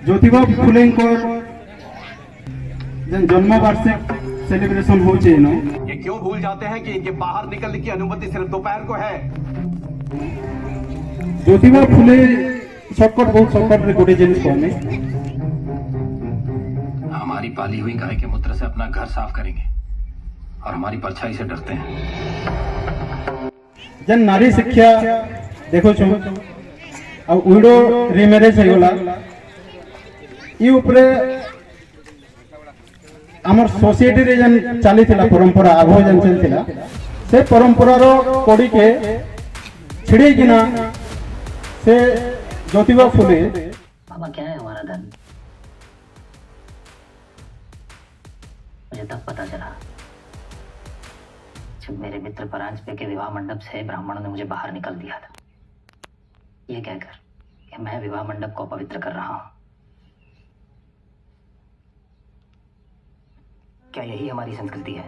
ज्योतिबा फुले जन्म वार्षिक सेलिब्रेशन हो ये क्यों भूल जाते हैं कि इनके बाहर निकलने की अनुमति सिर्फ दोपहर को है। ज्योतिबा फुले शॉर्टकट बहुत शॉर्टकट रे गोटे जिनिस कहने हमारी पाली हुई गाय के मूत्र से अपना घर साफ करेंगे और हमारी परछाई से डरते हैं। जन नारी शिक्षा देखो छो अब उडो रिमेरेज है गला ई ऊपरे हमर सोसाइटी रे जन चाली थिला परंपरा आगो जन चल थिला से परंपरा रो कोडी के छिड़ी किना से ज्योतिबा फुले बाबा क्या है हमारा धन मुझे तब पता चला जब मेरे मित्र परांजपे के विवाह मंडप से ब्राह्मणों ने मुझे बाहर निकल दिया था, ये कहकर कि मैं विवाह मंडप को पवित्र कर रहा हूं। क्या यही हमारी संस्कृति है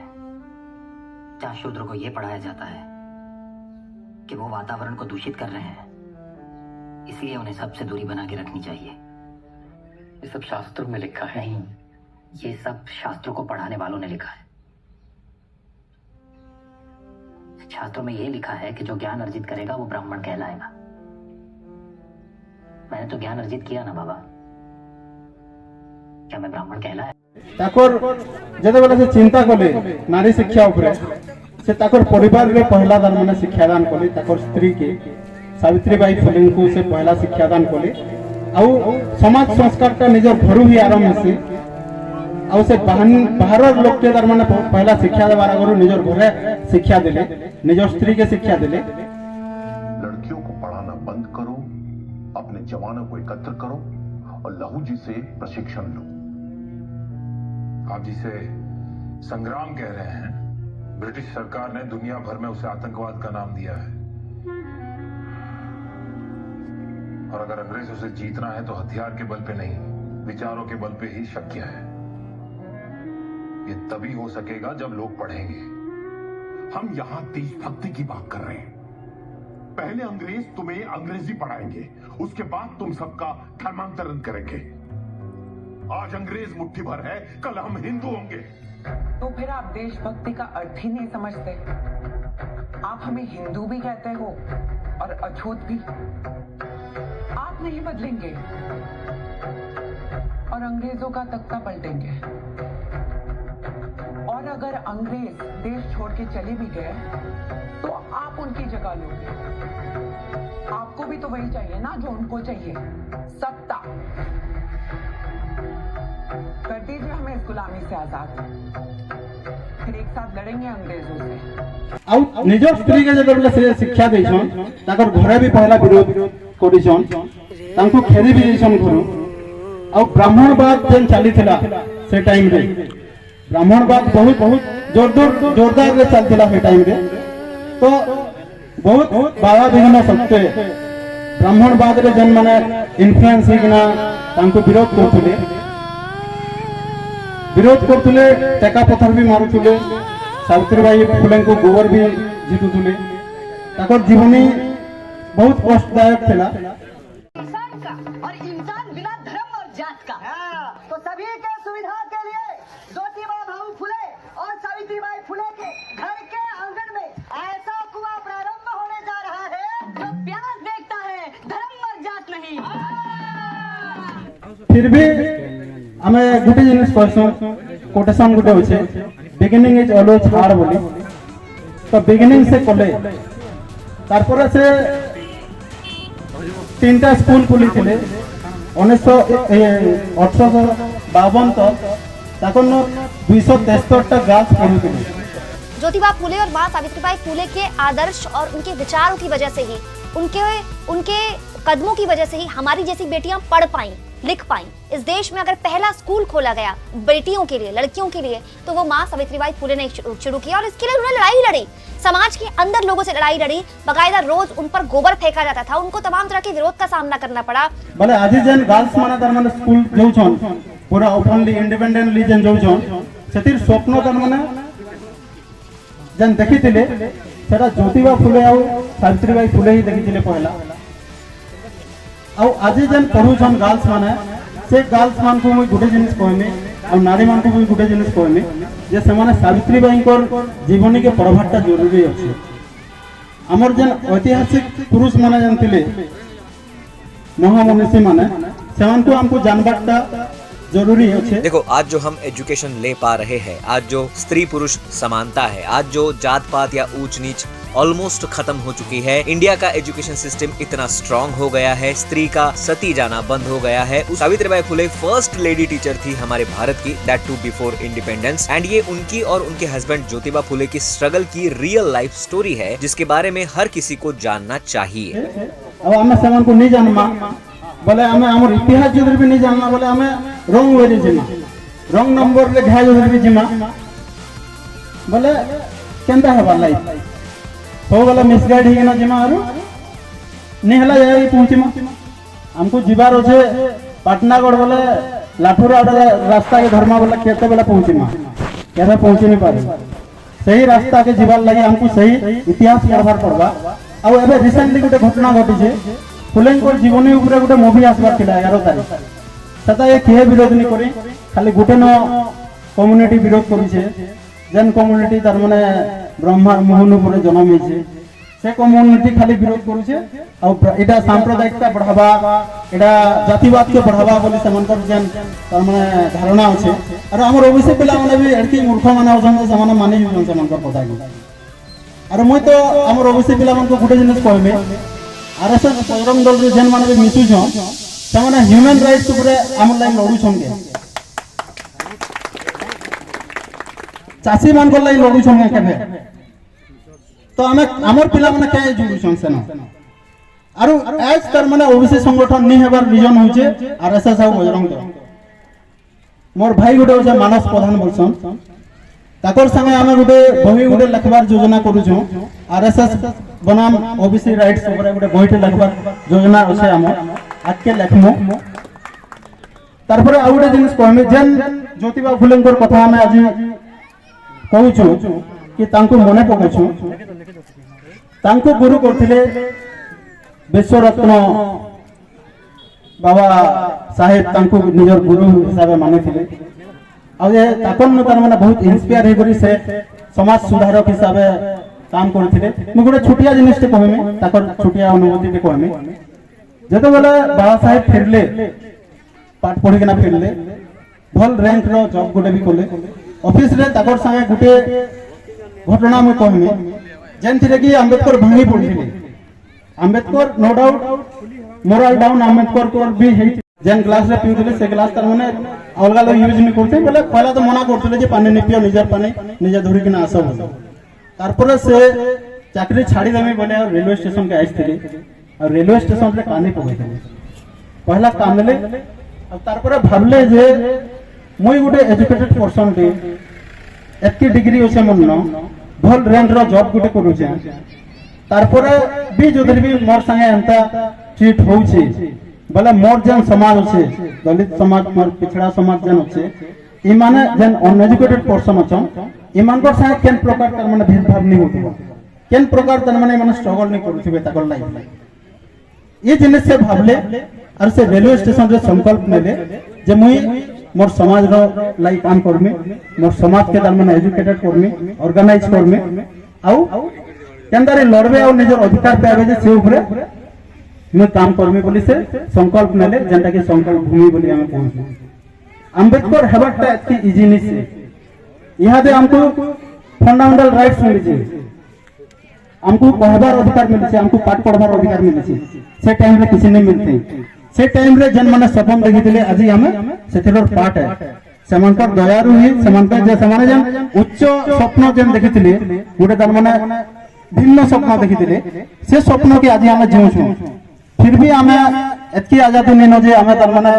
जहां शूद्र को यह पढ़ाया जाता है कि वो वातावरण को दूषित कर रहे हैं, इसलिए उन्हें सबसे दूरी बना के रखनी चाहिए? ये सब शास्त्रों में लिखा है। नहीं, ये सब शास्त्रों को पढ़ाने वालों ने लिखा है। शास्त्रों में यह लिखा है कि जो ज्ञान अर्जित करेगा वो ब्राह्मण कहलाएगा। मैंने तो ज्ञान अर्जित किया ना बाबा, क्या मैं ब्राह्मण कहलाया? ताकर जदे बेला से चिंता कले नारी शिक्षा ऊपर से ताकर परिवार रे पहला दान माने शिक्षादान कले ताकर स्त्री के सावित्रीबाई फुले को से पहला शिक्षादान कले आउ समाज संस्कार का निज घरु ही आरंभ से आउ से बाहर लोक के दान माने पहला शिक्षा देवार आगरो निज घरे शिक्षा देले, निज स्त्री के शिक्षा देले। लड़कियों को पढ़ाना बंद करो, अपने जवानों को एकत्र करो और लहू जी से प्रशिक्षण लो। आप जिसे संग्राम कह रहे हैं, ब्रिटिश सरकार ने दुनिया भर में उसे आतंकवाद का नाम दिया है, और अगर अंग्रेजों से जीतना है तो हथियार के बल पे नहीं, विचारों के बल पे ही शक्य है। ये तभी हो सकेगा जब लोग पढ़ेंगे। हम यहाँ देशभक्ति की बात कर रहे हैं। पहले अंग्रेज तुम्हें अंग्रेजी पढ़ाएंगे, उसके बाद तुम सबका धर्मांतरण करेंगे। आज अंग्रेज मुट्ठी भर है, कल हम हिंदू होंगे। तो फिर आप देशभक्ति का अर्थ ही नहीं समझते। आप हमें हिंदू भी कहते हो और अछूत भी। आप नहीं बदलेंगे और अंग्रेजों का तख्ता पलटेंगे। और अगर अंग्रेज देश छोड़ के चले भी गए तो आप उनकी जगह लोगे। आपको भी तो वही चाहिए ना जो उनको चाहिए, सत्ता। कर दीजिए हमें इस गुलामी से आजाद, फिर एक साथ लड़ेंगे अंग्रेजों से। आउ निज स्त्री के जब से शिक्षा देछन ताकर घरे भी पहला विरोध करिछन, तांको खेरी भी देछन घरो। आउ ब्राह्मणवाद जन चली थिला से टाइम रे, ब्राह्मणवाद बहुत जोरदार रे चलतिला से टाइम रे। तो बहुत बाधा विघ्न सत्वे ब्राह्मणवाद रे जन माने इन्फ्लुएंस हिकना तांको विरोध करतुले, टेका पत्थर भी मारुतुले, सावित्रीबाई फुले को गोबर भी जीतुतुले। ताकर जीवनी बहुत कष्टदायक थिला। और इंसान बिना धर्म और जात का। तो सभी के सुविधा के लिए ज्योतिबा भाऊ फुले और सावित्रीबाई फुले के घर के आंगन में ऐसा कुआं प्रारंभ होने जा रहा है जो प्यास देखता है, धर्म और जात नहीं। फिर भी हमें गुटे जिनिस कहसो कोटेशन गुटे होचे, बिगिनिंग इज ऑलवेज हार्ड बोली। तो बिगिनिंग से कले तारपर से तीनटा स्कूल खुली थिले 1852 तक ताकन 273 टा गर्ल्स पढ़ुथिले। ज्योतिबा फुले और मां सावित्रीबाई फुले के आदर्श और उनके विचारों की वजह से ही, उनके कदमों की वजह से ही हमारी जैसी बेटियां पढ़ पाई, लिख पाई। इस देश में अगर पहला स्कूल खोला गया बेटियों के लिए, लड़कियों के लिए, तो वो मां सावित्रीबाई फुले ने शुरू किया और इसके लिए उन्होंने लड़ाई लड़ी। समाज के अंदर लोगों से लड़ाई लड़ी, बकायदा रोज उन पर गोबर फेंका जाता था, उनको तमाम तरह के विरोध का सामना करना पड़ा। भले आज जन गर्ल्स माने तार माने स्कूल जाउछन, पूरा ओपनली इंडिपेंडेंटली जन जाउछन, सेतिर स्वप्न तार माने जन देखिथिले सेटा ज्योतिबा फुले आ सावित्रीबाई फुले ही देखिथिले पहला। आ आज जन पढ़ुछन गर्ल्स माने से गर्ल्स मान को मुई गुटे जिनिस कहमी और नारी मान को मुई गुटे जिनिस कहमी जे सेमाने सावित्री बाई जीवनी के पढ़वाटा जरूरी अच्छे आमर जेन ऐतिहासिक पुरुष माने जेन थिले महामनीषी माने सेमान को हमको जानबाटा जरूरी है। देखो आज जो हम एजुकेशन ले पा रहे हैं, आज जो स्त्री पुरुष समानता है, आज जो जात पात या ऊंच नीच ऑलमोस्ट खत्म हो चुकी है, इंडिया का एजुकेशन सिस्टम इतना स्ट्रॉन्ग हो गया है, स्त्री का सती जाना बंद हो गया है। Savitribai Phule first lady teacher थी हमारे भारत की, that too before independence. And ये उनकी और उनके हस्बैंड ज्योतिबा फुले की स्ट्रगल की रियल लाइफ स्टोरी है, जिसके बारे में हर किसी को जानना चाहिए। अब हमें सेमान को नहीं जानना बोले हमें हमर इतिहास जो भी नहीं जानना बोले हमें रंग वेरी जिमा रंग नंबर रे घाय जो भी जिमा बोले केंता हेबा लाइफ हो गला मिसगाइड ही ना जिमा आरो नहीं हला जाई पहुंचीमा हमको जीवार होछे पाटनागढ़ बोले लाठुरा रास्ता के धर्मा बोले केते बेला पहुंचीमा केरा पहुंची नहीं पारे सही रास्ता के जीवार लगे हमको सही इतिहास पढ़बार पड़बा। आ एबे रिसेंटली गोटे घटना घटी छे फुलेंकर जीवनी उपरे गोटे मुवी आसबार थिला 11 तारिख सता ये किए विरोध नहीं करी खाली गोटे न कम्युनिटी विरोध करिछे जेन कम्युनिटी तार माने ब्रह्मा मोहन उपरे जन्म होइछे से कम्युनिटी खाली विरोध करूछे और एटा सांप्रदायिकता बढ़ावा एटा जातिवाद के बढ़ावा बोली सेमानकर जेन तार माने धारणा अछि और हमर ओबीसी पिला माने भी एडकी मूर्ख माने अछन सेमाने मानि जुन सेमानकर कथा को और মই तो हमर ओबीसी पिला मानको गुटे जिनिस कहमे आरएसएस बजरंग दल रे जेन माने भी मिसु छ सेमाने ह्यूमन राइट्स उपरे हमर लाइन लड़ू छन के चासी मानको लाइन लड़ू छन केबे तो हमें हमर पिला माने काहे जुड़ू छन सेना आरो एज कर माने ओबीसी संगठन नि हेबार रीजन होचे आरएसएस आ बजरंग दल मोर भाई गुटे होचे मानस प्रधान बोलछन ताकर संगे हमें गुटे बही गुटे लखबार योजना करू छ आरएसएस बनाम ओबीसी राइट्स ऊपर गुटे बहीटे लखबार योजना अछि हमर आके लखमो तारपरे आ गुटे जिनिस कहमे जेन ज्योतिबा फुलेंकर कथा हमें आज कहू छु कि तांको मने पकौ छु तांको गुरु करथिले विश्वरत्न बाबा साहेब तांको निजर गुरु हिसाब मानिथिले आ जे ताकन तार माने बहुत इंस्पायर हे करी से समाज सुधारक हिसाब काम करथिले मु गुटे छोटिया जिनिस ते कहमे ताकर छोटिया अनुभूति ते कहमे जते बेले बाबा साहेब फिरले पाठ पढ़ी के ना फिरले भल रैंक रो जॉब गुटे भी कोले ऑफिस रे ताकर संगे गुटे घटना मु कहमे जेनथिरे कि अंबेडकर भांगी पड़थिले Ambedkar no doubt moral down Ambedkar को भी हे जेन क्लास रे पिउथिले से क्लास तार माने अलगा लोग यूज नहीं करते बोले पहला तो मना करथिले जे पानी निपियो निजर पानी निजे धरि के ना आसो तारपरे से चाकरी छाड़ी देमे बोले रेलवे स्टेशन के आइथिले और रेलवे स्टेशन रे कानी पगैथिले पहला कानले अब तारपरे भाबले जे मुई गुटे एजुकेटेड पर्सन टे एतकी डिग्री होसे मन न भल रैंक रो जॉब गुटे करू छै तारपरे भी जोदर भी मोर संगे एंता ट्रीट होउछि बोले मोर जन समाज अछि दलित समाज मोर पिछड़ा समाज जन अछि ई माने जन अनएजुकेटेड पर्सन अछन ई मानकर संगे केन प्रकार तर माने भेदभाव नहीं होतबा केन प्रकार तर माने स्ट्रगल नहीं करथिबे ताकर लाइफ ये जिनिस से भाबले और से रेलवे स्टेशन रे संकल्प नेले जे मुई मोर समाज रो लाई काम करमी मोर समाज के तर माने एजुकेटेड करमी ऑर्गेनाइज करमी आउ केनदारे लड़बे और निजर अधिकार पाबे जे से ऊपर मैं काम करमी बोली से संकल्प नेले जेंटा कि संकल्प भूमि बोली हमें कहू अंबेडकर हेबाटा एतकी इजी नहीं से यहाँ दे हमको फंडामेंटल राइट्स मिली छे हमको कहबार अधिकार मिली छे हमको पाठ पढ़बार अधिकार मिली छे से टाइम रे किसी नहीं मिलते से टाइम रे जन माने सपन देखिथिले आजि हमें सेथिर पार्ट है सेमानकर दयारु ही सेमानकर जे समाने जन उच्च स्वप्न जन देखिथिले गुटे तार माने भिन्न स्वप्न देखिथिले से स्वप्न के आजि हमें जीउ छु फिर भी हमें एतकी आजादी नहीं जे हमें तार माने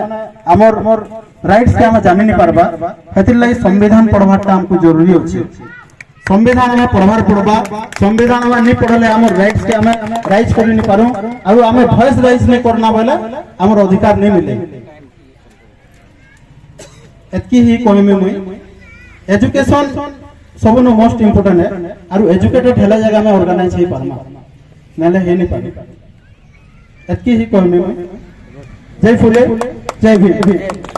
हमर राइट्स के हमें जानि नहीं पारबा हेतिर लागि संविधान पढ़बाटा हमको जरूरी अछि संविधान हमें पढ़बार पड़बा संविधान हमें नहीं पढ़ले हमर राइट्स के हमें राइज करि नहीं पारू और हमें वॉइस राइज नहीं करना बोले हमर अधिकार नहीं मिले एतकी ही कहमे मुई एजुकेशन सबनो मोस्ट इंपोर्टेंट है और एजुकेटेड हेला जगह में ऑर्गेनाइज ही पारमा नाले हे नहीं पारे एतकी ही कहमे मुई जय फुले जय भीम।